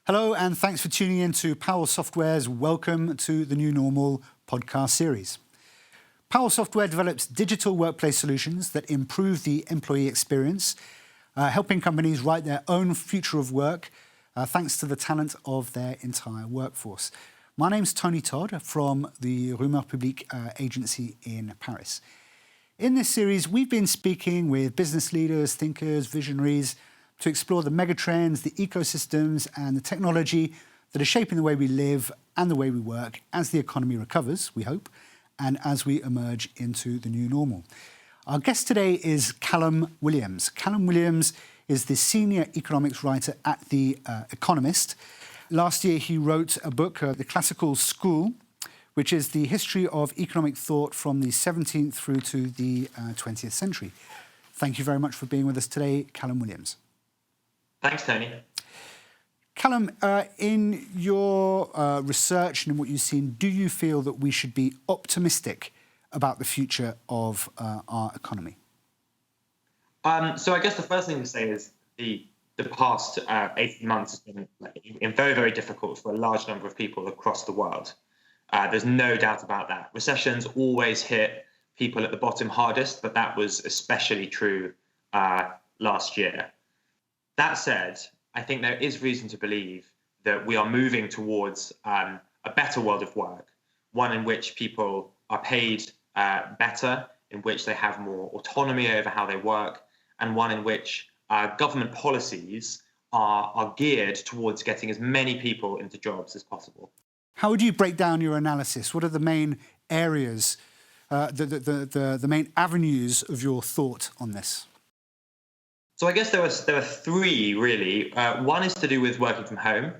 Hello, and thanks for tuning in to Powell Software's Welcome to the New Normal podcast series. Powell Software develops digital workplace solutions that improve the employee experience, helping companies write their own future of work thanks to the talent of their entire workforce. My name's Tony Todd from the Rumeur Publique agency in Paris. In this series, we've been speaking with business leaders, thinkers, visionaries, to explore the megatrends, the ecosystems and the technology that are shaping the way we live and the way we work as the economy recovers, we hope, and as we emerge into the new normal. Our guest today is Callum Williams. Callum Williams is the senior economics writer at The Economist. Last year, he wrote a book, The Classical School, which is the history of economic thought from the 17th through to the 20th century. Thank you very much for being with us today, Callum Williams. Thanks, Tony. Callum, in your research and in what you've seen, do you feel that we should be optimistic about the future of our economy? So I guess the first thing to say is the past 18 months has been very, very difficult for a large number of people across the world. There's no doubt about that. Recessions always hit people at the bottom hardest, but that was especially true last year. That said, I think there is reason to believe that we are moving towards a better world of work, one in which people are paid better, in which they have more autonomy over how they work, and one in which government policies are geared towards getting as many people into jobs as possible. How would you break down your analysis? What are the main areas, the main avenues of your thought on this? So I guess there are three, really. One is to do with working from home.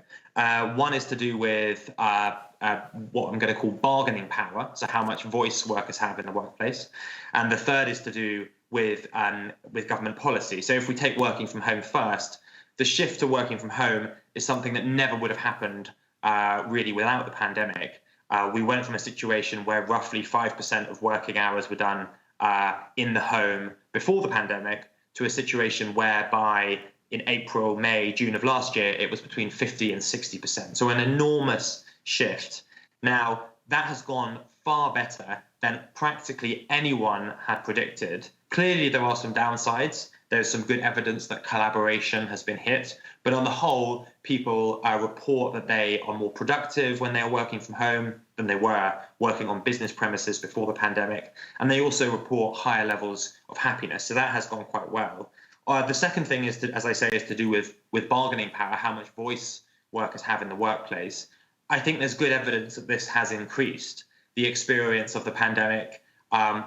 One is to do with what I'm going to call bargaining power, so how much voice workers have in the workplace. And the third is to do with government policy. So if we take working from home first, the shift to working from home is something that never would have happened really without the pandemic. We went from a situation where roughly 5% of working hours were done in the home before the pandemic, to a situation whereby in April, May, June of last year, it was between 50 and 60%. So an enormous shift. Now, that has gone far better than practically anyone had predicted. Clearly, there are some downsides. There's some good evidence that collaboration has been hit. But on the whole, people report that they are more productive when they are working from home than they were working on business premises before the pandemic. And they also report higher levels of happiness. So that has gone quite well. The second thing is, as I say, is to do with bargaining power, how much voice workers have in the workplace. I think there's good evidence that this has increased. The experience of the pandemic,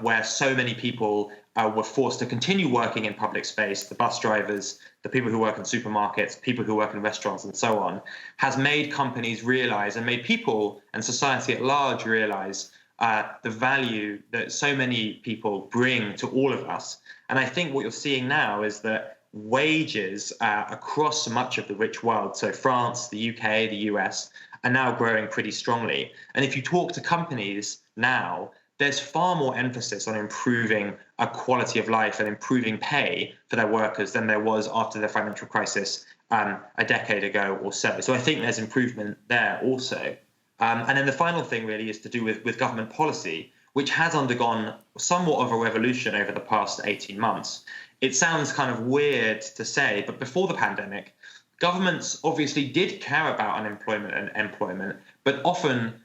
where so many people were forced to continue working in public space, the bus drivers, the people who work in supermarkets, people who work in restaurants and so on, has made companies realize and made people and society at large realize the value that so many people bring to all of us. And I think what you're seeing now is that wages across much of the rich world, so France, the UK, the US, are now growing pretty strongly. And if you talk to companies now, there's far more emphasis on improving a quality of life and improving pay for their workers than there was after the financial crisis a decade ago or so. So I think there's improvement there also. And then the final thing really is to do with government policy, which has undergone somewhat of a revolution over the past 18 months. It sounds kind of weird to say, but before the pandemic, governments obviously did care about unemployment and employment, but often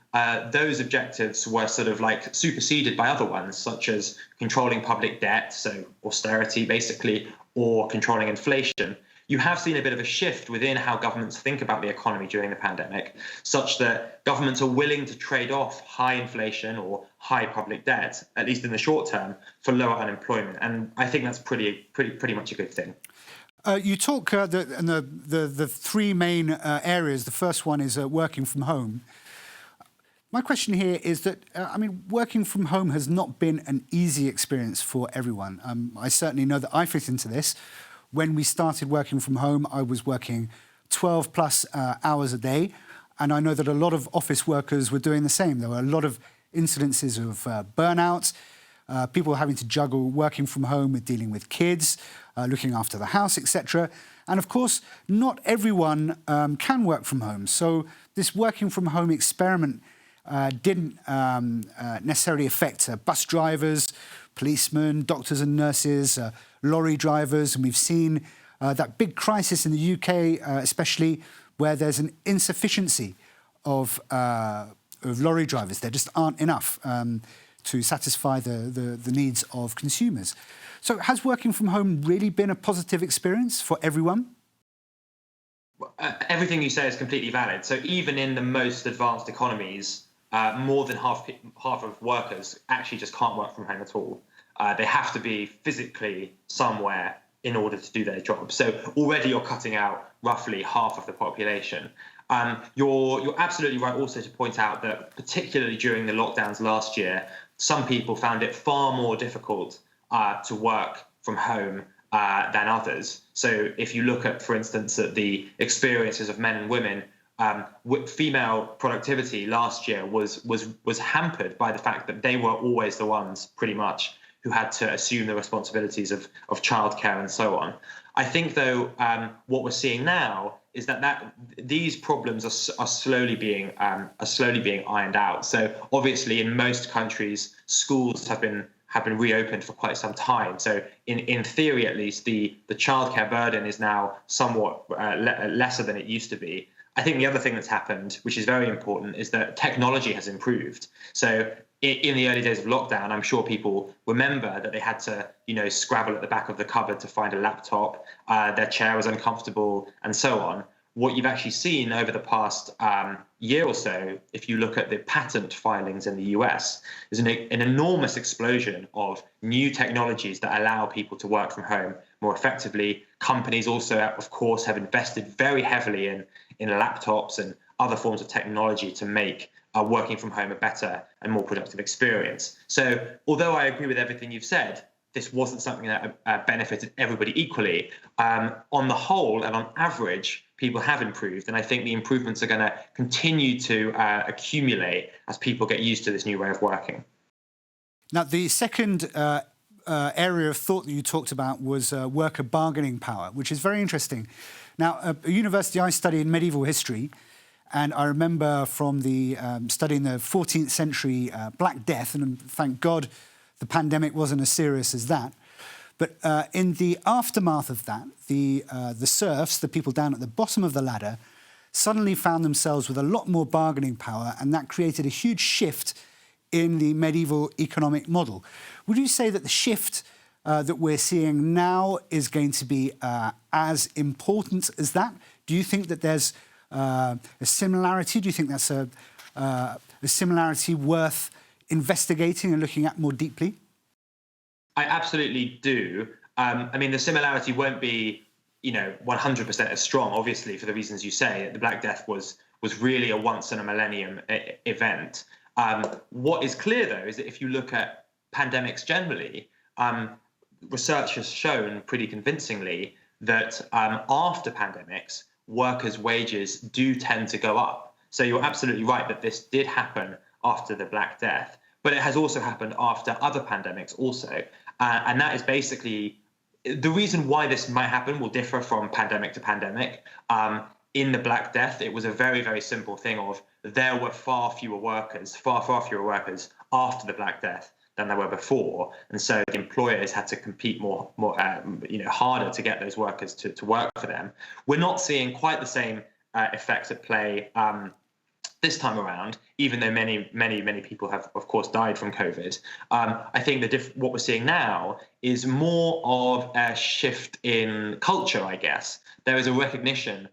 those objectives were sort of like superseded by other ones, such as controlling public debt, so austerity basically, or controlling inflation. You have seen a bit of a shift within how governments think about the economy during the pandemic, such that governments are willing to trade off high inflation or high public debt, at least in the short term, for lower unemployment. And I think that's pretty much a good thing. You talk the three main areas. The first one is working from home. My question here is that, working from home has not been an easy experience for everyone. I certainly know that I fit into this. When we started working from home, I was working 12 plus hours a day. And I know that a lot of office workers were doing the same. There were a lot of incidences of burnout, people having to juggle working from home with dealing with kids, looking after the house, etc. And of course, not everyone can work from home. So this working from home experiment didn't necessarily affect bus drivers, policemen, doctors and nurses, lorry drivers. And we've seen that big crisis in the UK, especially where there's an insufficiency of lorry drivers. There just aren't enough to satisfy the needs of consumers. So has working from home really been a positive experience for everyone? Everything you say is completely valid. So even in the most advanced economies, more than half of workers actually just can't work from home at all. They have to be physically somewhere in order to do their job. So already you're cutting out roughly half of the population. You're absolutely right also to point out that particularly during the lockdowns last year, some people found it far more difficult to work from home than others. So if you look at, for instance, at the experiences of men and women, female productivity last year was hampered by the fact that they were always the ones pretty much who had to assume the responsibilities of childcare and so on. I think, though, what we're seeing now is that these problems are slowly being ironed out. So obviously, in most countries, schools have been reopened for quite some time. So in theory, at least, the childcare burden is now somewhat lesser than it used to be. I think the other thing that's happened, which is very important, is that technology has improved. So in the early days of lockdown, I'm sure people remember that they had to, scrabble at the back of the cupboard to find a laptop. Their chair was uncomfortable and so on. What you've actually seen over the past year or so, if you look at the patent filings in the US, is an enormous explosion of new technologies that allow people to work from home more effectively. Companies also, of course, have invested very heavily in laptops and other forms of technology to make working from home a better and more productive experience. So although I agree with everything you've said, this wasn't something that benefited everybody equally. On the whole and on average, people have improved. And I think the improvements are going to continue to accumulate as people get used to this new way of working. Now, the second area of thought that you talked about was worker bargaining power, which is very interesting. Now, at university, I studied medieval history. And I remember from the studying the 14th century Black Death, and thank God the pandemic wasn't as serious as that. But in the aftermath of that, the serfs, the people down at the bottom of the ladder, suddenly found themselves with a lot more bargaining power, and that created a huge shift in the medieval economic model. Would you say that the shift that we're seeing now is going to be as important as that? Do you think that there's a similarity? Do you think that's a similarity worth investigating and looking at more deeply? I absolutely do. I mean, the similarity won't be, 100% as strong, obviously, for the reasons you say. The Black Death was really a once in a millennium event. What is clear, though, is that if you look at pandemics generally, research has shown pretty convincingly that after pandemics, workers' wages do tend to go up. So you're absolutely right that this did happen after the Black Death, but it has also happened after other pandemics also. And that is basically the reason why this might happen will differ from pandemic to pandemic. In the Black Death, it was a very, very simple thing of there were far fewer workers after the Black Death than there were before. And so the employers had to compete more harder to get those workers to work for them. We're not seeing quite the same effects at play this time around, even though many people have, of course, died from COVID. I think what we're seeing now is more of a shift in culture, I guess. There is a recognition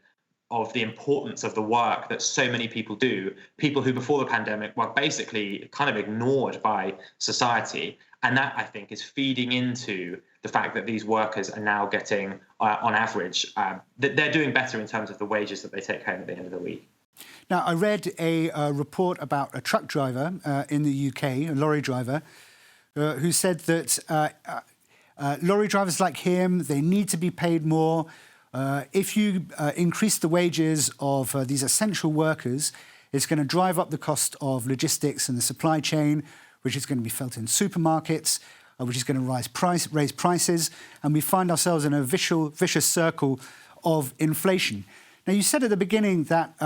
of the importance of the work that so many people do, people who before the pandemic were basically kind of ignored by society. And that, I think, is feeding into the fact that these workers are now getting, on average, that they're doing better in terms of the wages that they take home at the end of the week. Now, I read a report about a truck driver in the UK, a lorry driver, who said that lorry drivers like him, they need to be paid more. If you increase the wages of these essential workers, it's going to drive up the cost of logistics and the supply chain, which is going to be felt in supermarkets, which is going to raise prices, and we find ourselves in a vicious circle of inflation. Now, you said at the beginning that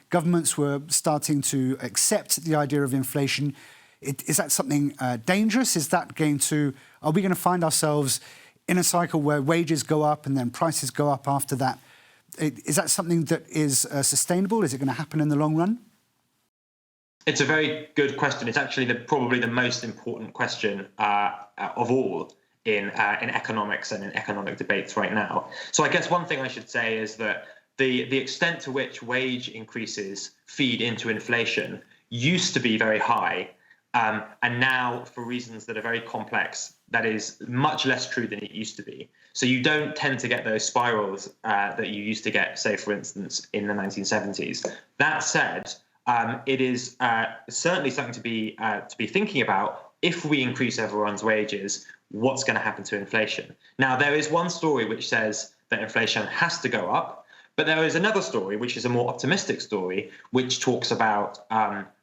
governments were starting to accept the idea of inflation. Is that something dangerous? Are we going to find ourselves in a cycle where wages go up and then prices go up after that? Is that something that is sustainable? Is it going to happen in the long run? It's a very good question. It's actually probably the most important question of all in economics and in economic debates right now. So I guess one thing I should say is that the extent to which wage increases feed into inflation used to be very high. And now, for reasons that are very complex, that is much less true than it used to be. So you don't tend to get those spirals that you used to get, say, for instance, in the 1970s. That said, it is certainly something to be thinking about. If we increase everyone's wages, what's going to happen to inflation? Now, there is one story which says that inflation has to go up, but there is another story, which is a more optimistic story, which talks about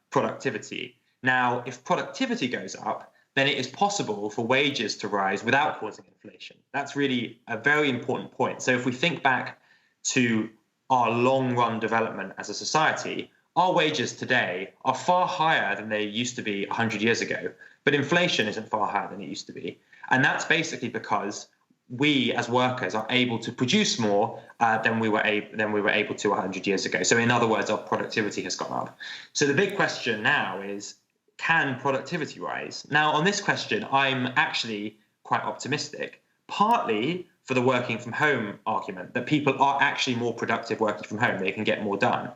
productivity. Now, if productivity goes up, then it is possible for wages to rise without causing inflation. That's really a very important point. So if we think back to our long-run development as a society, our wages today are far higher than they used to be 100 years ago, but inflation isn't far higher than it used to be. And that's basically because we as workers are able to produce more than we were able to 100 years ago. So in other words, our productivity has gone up. So the big question now is, can productivity rise? Now, on this question, I'm actually quite optimistic, partly for the working from home argument, that people are actually more productive working from home. They can get more done.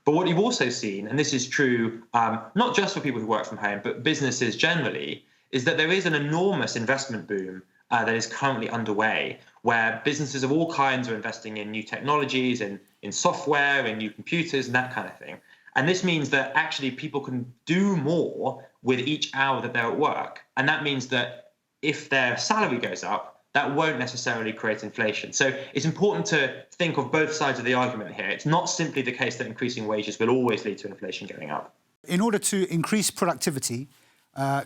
But what you've also seen, and this is true not just for people who work from home, but businesses generally, is that there is an enormous investment boom that is currently underway, where businesses of all kinds are investing in new technologies, in software, in new computers, and that kind of thing. And this means that actually people can do more with each hour that they're at work. And that means that if their salary goes up, that won't necessarily create inflation. So it's important to think of both sides of the argument here. It's not simply the case that increasing wages will always lead to inflation going up. In order to increase productivity,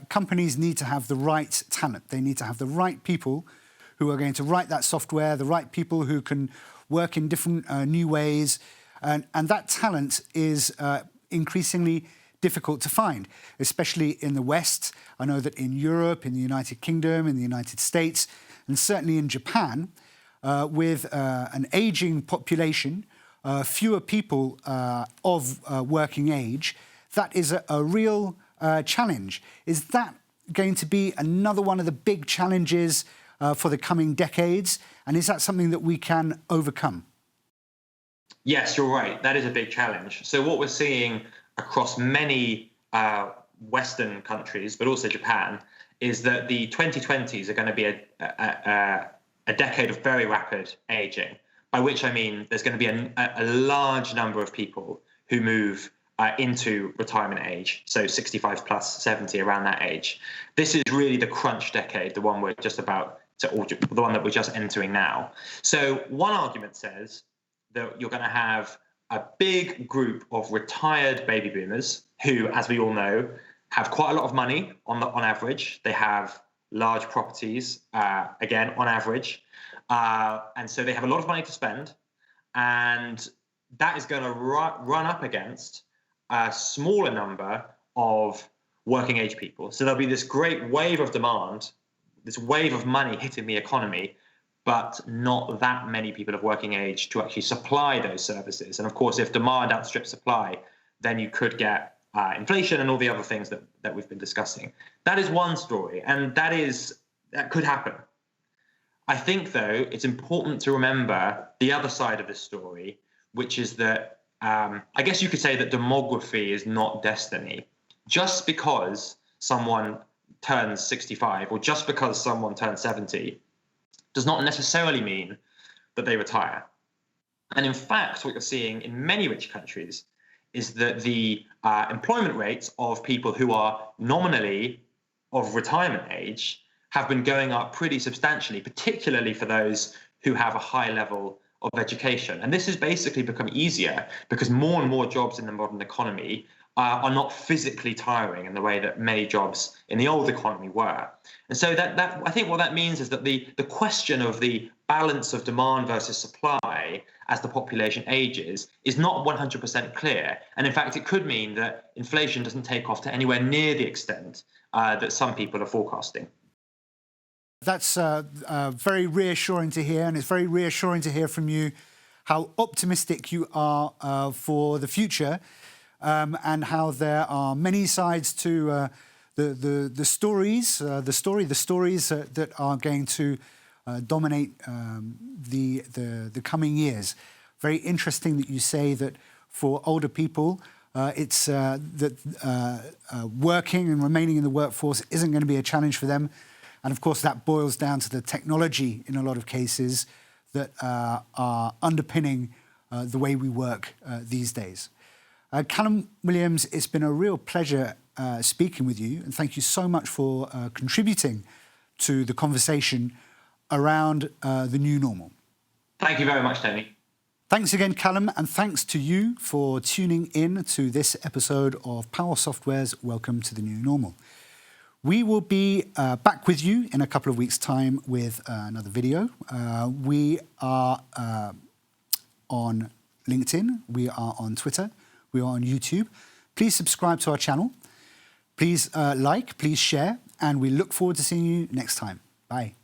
companies need to have the right talent. They need to have the right people who are going to write that software, the right people who can work in different new ways. And that talent is increasingly difficult to find, especially in the West. I know that in Europe, in the United Kingdom, in the United States, and certainly in Japan, with an aging population, fewer people of working age, that is a real challenge. Is that going to be another one of the big challenges for the coming decades? And is that something that we can overcome? Yes, you're right. That is a big challenge. So what we're seeing across many Western countries, but also Japan, is that the 2020s are going to be a decade of very rapid aging, by which I mean there's going to be a large number of people who move into retirement age, so 65 plus 70, around that age. This is really the crunch decade, the one we're just about to, or the one that we're just entering now. So one argument says that you're going to have a big group of retired baby boomers who, as we all know, have quite a lot of money on average. They have large properties, again, on average. And so they have a lot of money to spend. And that is going to run up against a smaller number of working age people. So there'll be this great wave of demand, this wave of money hitting the economy, but not that many people of working age to actually supply those services. And of course, if demand outstrips supply, then you could get inflation and all the other things that we've been discussing. That is one story, and that could happen. I think, though, it's important to remember the other side of this story, which is that I guess you could say that demography is not destiny. Just because someone turns 65 or just because someone turns 70 does not necessarily mean that they retire. And in fact, what you're seeing in many rich countries is that the employment rates of people who are nominally of retirement age have been going up pretty substantially, particularly for those who have a high level of education. And this has basically become easier because more and more jobs in the modern economy are not physically tiring in the way that many jobs in the old economy were. And so that I think what that means is that the question of the balance of demand versus supply as the population ages is not 100% clear. And in fact, it could mean that inflation doesn't take off to anywhere near the extent that some people are forecasting. That's very reassuring to hear, and it's very reassuring to hear from you how optimistic you are for the future, and how there are many sides to the stories that are going to dominate the coming years. Very interesting that you say that for older people, it's that working and remaining in the workforce isn't going to be a challenge for them. And of course, that boils down to the technology in a lot of cases that are underpinning the way we work these days. Callum Williams, it's been a real pleasure speaking with you, and thank you so much for contributing to the conversation around the new normal. Thank you very much, Tony. Thanks again, Callum, and thanks to you for tuning in to this episode of Power Software's Welcome to the New Normal. We will be back with you in a couple of weeks' time with another video. We are on LinkedIn, we are on Twitter, we are on YouTube. Please subscribe to our channel. Please like, please share, and we look forward to seeing you next time. Bye.